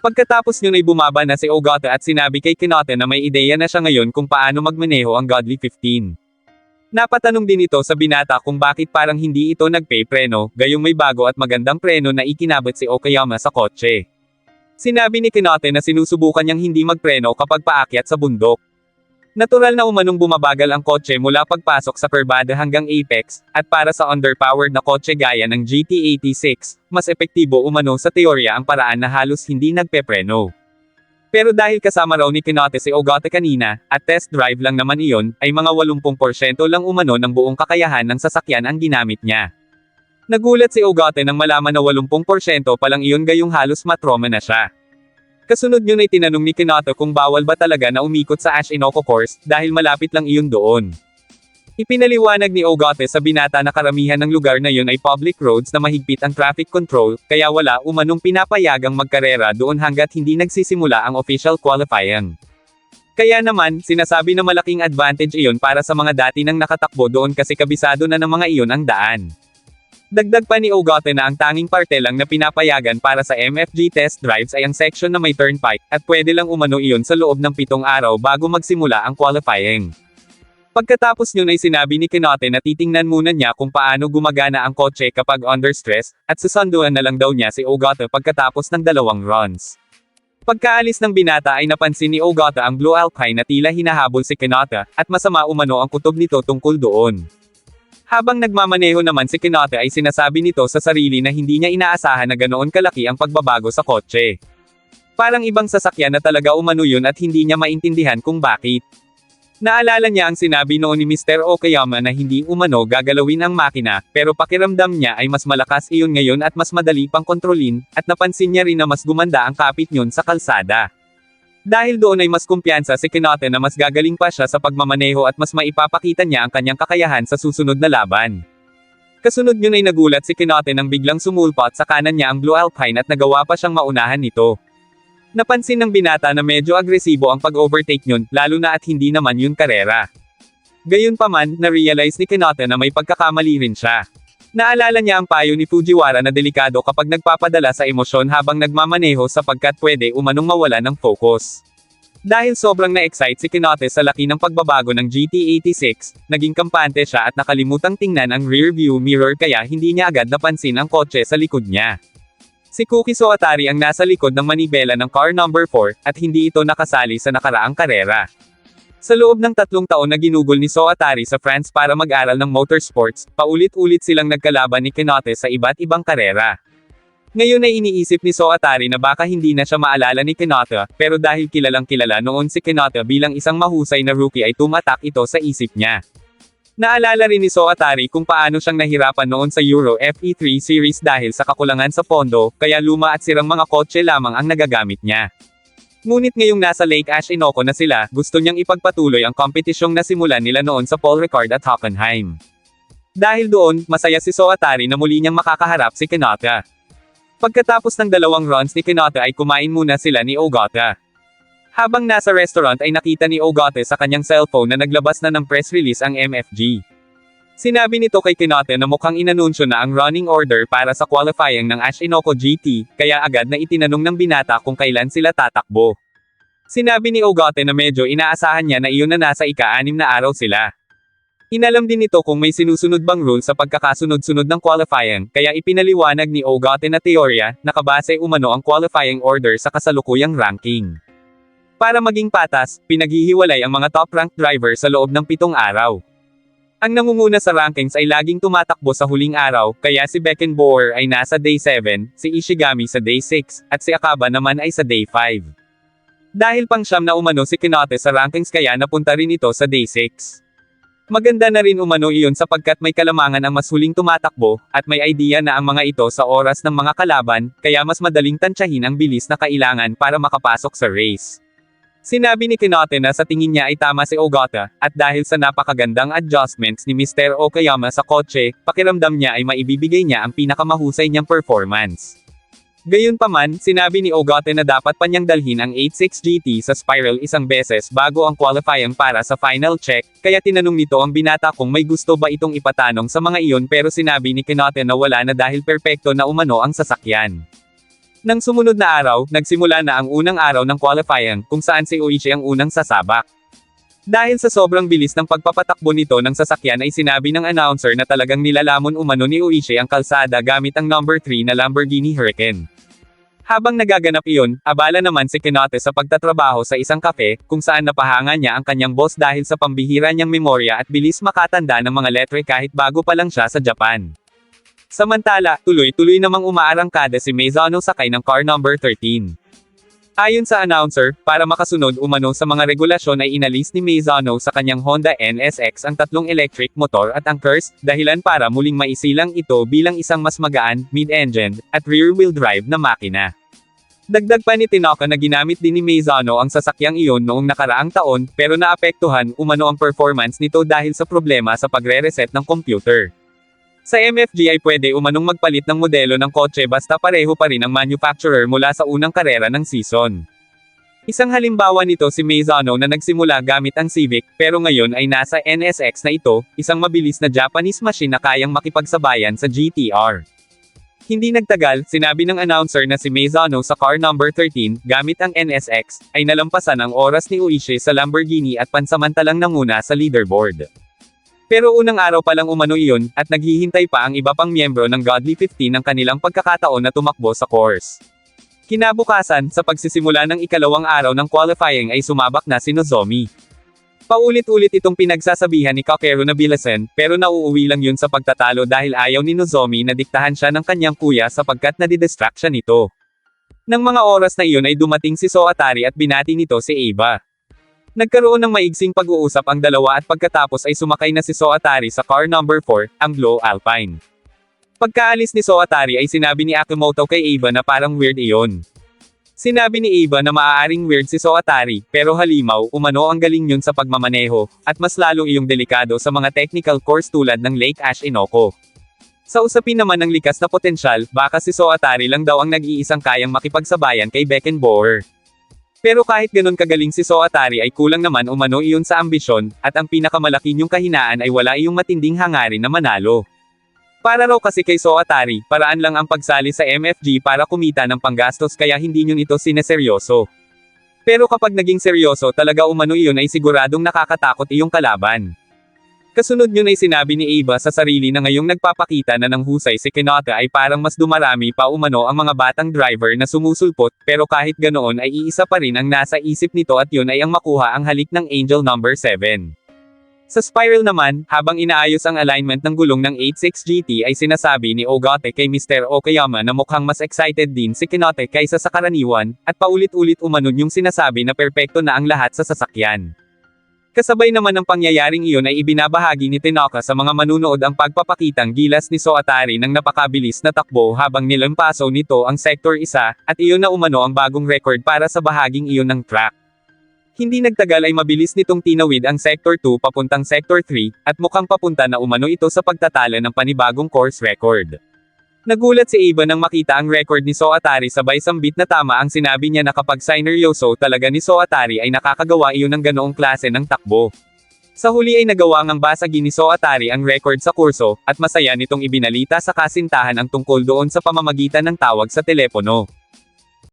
Pagkatapos yun ay bumaba na si Ogata at sinabi kay Kinote na may ideya na siya ngayon kung paano magmaneho ang Godly 15. Napatanong din ito sa binata kung bakit parang hindi ito nagpe-preno, gayong may bago at magandang preno na ikinabit si Okayama sa kotse. Sinabi ni Kinote na sinusubukan niyang hindi magpreno kapag paakyat sa bundok. Natural na umanong bumabagal ang kotse mula pagpasok sa kurbada hanggang apex, at para sa underpowered na kotse gaya ng GT86, mas epektibo umano sa teorya ang paraan na halos hindi nagpepreno. Pero dahil kasama raw ni Kinote si Ogata kanina, at test drive lang naman iyon, ay mga 80% lang umano ng buong kakayahan ng sasakyan ang ginamit niya. Nagulat si Ogata nang malaman na 80% pa lang iyon gayong halos matroma na siya. Kasunod yun ay tinanong ni Kinote kung bawal ba talaga na umikot sa Ashinoko course, dahil malapit lang iyon doon. Ipinaliwanag ni Ogata sa binata na karamihan ng lugar na yun ay public roads na mahigpit ang traffic control, kaya wala umanong pinapayagang magkarera doon hanggat hindi nagsisimula ang official qualifying. Kaya naman, sinasabi na malaking advantage iyon para sa mga dati nang nakatakbo doon kasi kabisado na ng mga iyon ang daan. Dagdag pa ni Ogata na ang tanging parte lang na pinapayagan para sa MFG test drives ay ang section na may turnpike, at pwede lang umano iyon sa loob ng 7 araw bago magsimula ang qualifying. Pagkatapos yun ay sinabi ni Kinote na titingnan muna niya kung paano gumagana ang kotse kapag under stress, at susunduan na lang daw niya si Ogata pagkatapos ng 2 runs. Pagkaalis ng binata ay napansin ni Ogata ang Blue Alpine na tila hinahabol si Kinote, at masama umano ang kutob nito tungkol doon. Habang nagmamaneho naman si Kinote ay sinasabi nito sa sarili na hindi niya inaasahan na ganoon kalaki ang pagbabago sa kotse. Parang ibang sasakyan na talaga umano yun at hindi niya maintindihan kung bakit. Naalala niya ang sinabi noon ni Mr. Okayama na hindi umano gagalawin ang makina, pero pakiramdam niya ay mas malakas iyon ngayon at mas madali pang kontrolin, at napansin niya rin na mas gumanda ang kapit niyon sa kalsada. Dahil doon ay mas kumpiyansa si Kinote na mas gagaling pa siya sa pagmamaneho at mas maipapakita niya ang kanyang kakayahan sa susunod na laban. Kasunod yun ay nagulat si Kinote nang biglang sumulpot sa kanan niya ang Blue Alpine at nagawa pa siyang maunahan nito. Napansin ng binata na medyo agresibo ang pag-overtake yun, lalo na at hindi naman yun karera. Gayunpaman, na-realize ni Kinote na may pagkakamali rin siya. Naalala niya ang payo ni Fujiwara na delikado kapag nagpapadala sa emosyon habang nagmamaneho sapagkat pwede umanong mawala ng focus. Dahil sobrang na-excite si Kinote sa laki ng pagbabago ng GT86, naging kampante siya at nakalimutang tingnan ang rear view mirror kaya hindi niya agad napansin ang kotse sa likod niya. Si Kuki Soatari ang nasa likod ng manibela ng car number 4, at hindi ito nakasali sa nakaraang karera. Sa loob ng 3 taon na ginugol ni Soatari sa France para mag-aral ng motorsports, paulit-ulit silang nagkalaban ni Kinote sa iba't ibang karera. Ngayon ay iniisip ni Soatari na baka hindi na siya maalala ni Kinote, pero dahil kilalang kilala noon si Kinote bilang isang mahusay na rookie ay tumatak ito sa isip niya. Naalala rin ni Soatari kung paano siyang nahirapan noon sa Euro FE3 series dahil sa kakulangan sa pondo, kaya luma at sirang mga kotse lamang ang nagagamit niya. Ngunit ngayong nasa Lake Ashinoko na sila, gusto niyang ipagpatuloy ang kompetisyong nasimulan nila noon sa Paul Ricard at Hockenheim. Dahil doon, masaya si Soatari na muli niyang makakaharap si Kinote. Pagkatapos ng 2 runs ni Kinote ay kumain muna sila ni Ogata. Habang nasa restaurant ay nakita ni Ogata sa kanyang cellphone na naglabas na ng press release ang MFG. Sinabi nito kay Kinote na mukhang inanunsyo na ang running order para sa qualifying ng Ashinoko GT, kaya agad na itinanong ng binata kung kailan sila tatakbo. Sinabi ni Ogata na medyo inaasahan niya na iyon na nasa ika-6 na araw sila. Inalam din nito kung may sinusunod bang rule sa pagkakasunod-sunod ng qualifying, kaya ipinaliwanag ni Ogata na teorya, nakabase umano ang qualifying order sa kasalukuyang ranking. Para maging patas, pinaghihiwalay ang mga top-ranked driver sa loob ng 7 araw. Ang nangunguna sa rankings ay laging tumatakbo sa huling araw, kaya si Beckenbauer ay nasa day 7, si Ishigami sa day 6, at si Akaba naman ay sa day 5. Dahil pang-siyam na umano si Kinote sa rankings kaya napunta rin ito sa day 6. Maganda na rin umano iyon sapagkat may kalamangan ang mas huling tumatakbo, at may idea na ang mga ito sa oras ng mga kalaban, kaya mas madaling tansyahin ang bilis na kailangan para makapasok sa race. Sinabi ni Kinote na sa tingin niya ay tama si Ogata, at dahil sa napakagandang adjustments ni Mr. Okayama sa kotse, pakiramdam niya ay maibibigay niya ang pinakamahusay niyang performance. Gayunpaman, sinabi ni Ogata na dapat pa niyang dalhin ang 86 GT sa Spiral isang beses bago ang qualifying para sa final check, kaya tinanong nito ang binata kung may gusto ba itong ipatanong sa mga iyon pero sinabi ni Kinote na wala na dahil perpekto na umano ang sasakyan. Nang sumunod na araw, nagsimula na ang unang araw ng qualifying, kung saan si Oishi ang unang sasabak. Dahil sa sobrang bilis ng pagpapatakbo nito ng sasakyan ay sinabi ng announcer na talagang nilalamon umano ni Oishi ang kalsada gamit ang number 3 na Lamborghini Huracan. Habang nagaganap iyon, abala naman si Kenote sa pagtatrabaho sa isang kafe, kung saan napahanga niya ang kanyang boss dahil sa pambihira niyang memorya at bilis makatanda ng mga letre kahit bago pa lang siya sa Japan. Samantala, tuloy-tuloy namang umaarangkada si Maizano sakay ng car number 13. Ayon sa announcer, para makasunod umano sa mga regulasyon ay inalis ni Maizano sa kanyang Honda NSX ang tatlong electric motor at anchors, dahilan para muling maisilang ito bilang isang mas magaan, mid-engine, at rear-wheel drive na makina. Dagdag pa ni Tinoka na ginamit din ni Maizano ang sasakyang iyon noong nakaraang taon, pero naapektuhan umano ang performance nito dahil sa problema sa pagre-reset ng computer. Sa MFG ay pwede umanong magpalit ng modelo ng kotse basta pareho pa rin ang manufacturer mula sa unang karera ng season. Isang halimbawa nito si Maizano na nagsimula gamit ang Civic, pero ngayon ay nasa NSX na ito, isang mabilis na Japanese machine na kayang makipagsabayan sa GTR. Hindi nagtagal, sinabi ng announcer na si Maizano sa car number 13, gamit ang NSX, ay nalampasan ang oras ni Oishi sa Lamborghini at pansamantalang nanguna sa leaderboard. Pero unang araw pa lang umano iyon, at naghihintay pa ang iba pang miyembro ng Godly 15 ng kanilang pagkakataon na tumakbo sa course. Kinabukasan, sa pagsisimula ng ikalawang araw ng qualifying ay sumabak na si Nozomi. Paulit-ulit itong pinagsasabihan ni Kakeru na bilasin, pero nauuwi lang yun sa pagtatalo dahil ayaw ni Nozomi na diktahan siya ng kanyang kuya sapagkat nadidistract siya nito. Nang mga oras na iyon ay dumating si Soatari at binati nito si Eva. Nagkaroon ng maigsing pag-uusap ang dalawa at pagkatapos ay sumakay na si Soatari sa car number 4, ang Blue Alpine. Pagkaalis ni Soatari ay sinabi ni Akimoto kay Eva na parang weird iyon. Sinabi ni Eva na maaaring weird si Soatari, pero halimaw, umano ang galing yun sa pagmamaneho, at mas lalo iyong delikado sa mga technical course tulad ng Lake Ash Inoko. Sa usapin naman ng likas na potensyal, baka si Soatari lang daw ang nag-iisang kayang makipagsabayan kay Beckenbauer. Pero kahit ganun kagaling si Soatari ay kulang naman umano iyon sa ambisyon, at ang pinakamalaki niyong kahinaan ay wala iyong matinding hangarin na manalo. Para raw kasi kay Soatari, paraan lang ang pagsali sa MFG para kumita ng panggastos kaya hindi niyo ito sineseryoso. Pero kapag naging seryoso talaga umano iyon ay siguradong nakakatakot iyong kalaban. Kasunod yun ay sinabi ni Eva sa sarili na ngayong nagpapakita na ng husay si Kenote ay parang mas dumarami pa umano ang mga batang driver na sumusulpot, pero kahit ganoon ay iisa pa rin ang nasa isip nito at yun ay ang makuha ang halik ng Angel number 7. Sa Spiral naman, habang inaayos ang alignment ng gulong ng 86 GT ay sinasabi ni Ogata kay Mr. Okayama na mukhang mas excited din si Kenote kaysa sa karaniwan, at paulit-ulit umanon yung sinasabi na perpekto na ang lahat sa sasakyan. Kasabay naman ng pangyayaring iyon ay ibinabahagi ni Tinoka sa mga manunood ang pagpapakitang gilas ni Soatari ng napakabilis na takbo habang nilampaso nito ang Sector 1, at iyon na umano ang bagong record para sa bahaging iyon ng track. Hindi nagtagal ay mabilis nitong tinawid ang Sector 2 papuntang Sector 3, at mukhang papunta na umano ito sa pagtatalo ng panibagong course record. Nagulat si Eva nang makita ang record ni Soatari sabay sambit na tama ang sinabi niya na kapag sineryoso talaga ni Soatari ay nakakagawa iyon ng ganoong klase ng takbo. Sa huli ay nagawa ngang basagin ni Soatari ang record sa kurso, at masaya nitong ibinalita sa kasintahan ang tungkol doon sa pamamagitan ng tawag sa telepono.